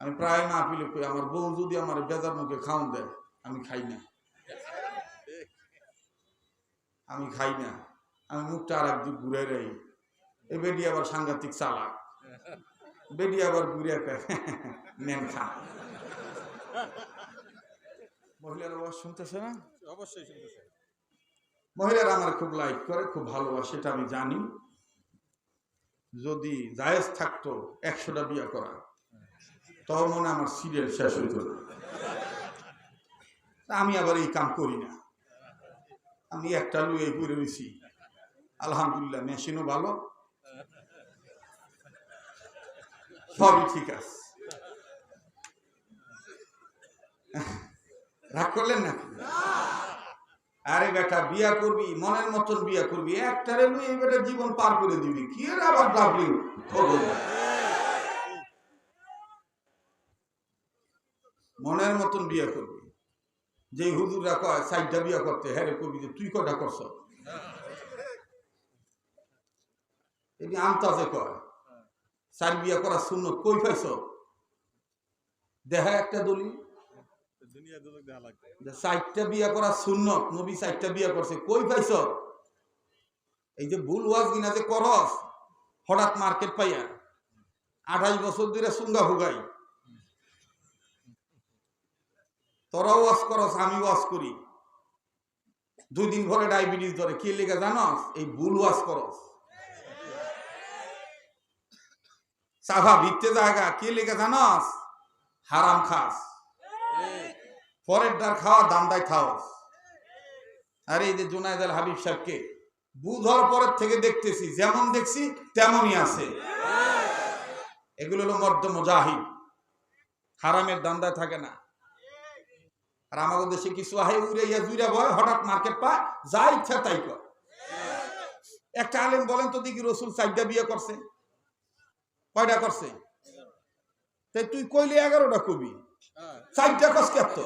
আমি প্রায় মাহফিলে কই আমার বউ যদি আমার বেজার মুখে খাওন দেয় আমি খাই না, আমি খাই না, আমি মুখটা আর একদিক ঘুরে রাই। এই বেডি আবার সাংঘাতিক চালাক, বেডি আবার ঘুরে নেন খা। মহিলার আওয়াজ শুনতেছে না? অবশ্যই শুনতেছে। মহিলারা আমার খুব লাইক করে, খুব ভালোবাসে, এটা আমি জানি। যদি জায়েজ থাকতো 100টা বিয়ে করা, তাও মনে আমার সিরিয়াল শেষ হইত না। আমি আবার এই কাম করি না, আমি একটা লুয়ে করে রয়েছি আলহামদুলিল্লাহ, মেশিনও ভালো, সবই ঠিক আছে। রাগ করলেন নাকি? আরে বেটা বিয়া করবি মনের মতন বিয়া করবি, একটারে লুয়ে বেটা জীবন পার করে দিবি, কি এর আবার ডাবলিং খবর। মনের মতন বিয়া করবি। যে হুজুররা কয় 60টা বিয়া করতে, হ্যাঁ করবি যে তুই কটা করছ? এই আন্তাজে কয় 4 বিয়া করা সুন্নত, কই পাইছ? দেখা একটা দলিল। 4টা বিয়া করা সুন্নত, নবী 4টা বিয়া করছে, কই পাইছ? এই যে ভুল ওয়াজ কিনা যে করস হঠাৎ মার্কেট পাইয়া, 28 বছর ধরে সুঙ্গা ভুগাই, তোরা ওয়াজ করস আমি ওয়াজ করি, 2 দিন পরে ডায়াবেটিস ধরে, কি লেগে জানস? এই ভুল ওয়াজ করস। সাফা ভিত্তে জায়গা কি লেগে জানস? হারাম খাস, পরের ডার খাওয়া দান্দায় খাওয়াস। আরে এই যে জুনায়েদ আল হাবিব সাহেবকে বুধর পরের থেকে দেখতেছি, যেমন দেখছি তেমনই আছে। এগুলো হলো মর্দ মুজাহিদ, হারামের দান্দায় থাকে না। আর আমাদের দেশে কিছু আহে উড়াইয়া জুইরা ভয়, হঠাৎ মার্কেট পায়, যা ইচ্ছা তাই কর। একটা আলেম বলেন তো দেখি রসুল 4টা বিয়ে করছে, কয়টা করছে? তাই তুই কইলে 11টা কবি, 4টা কস কেত?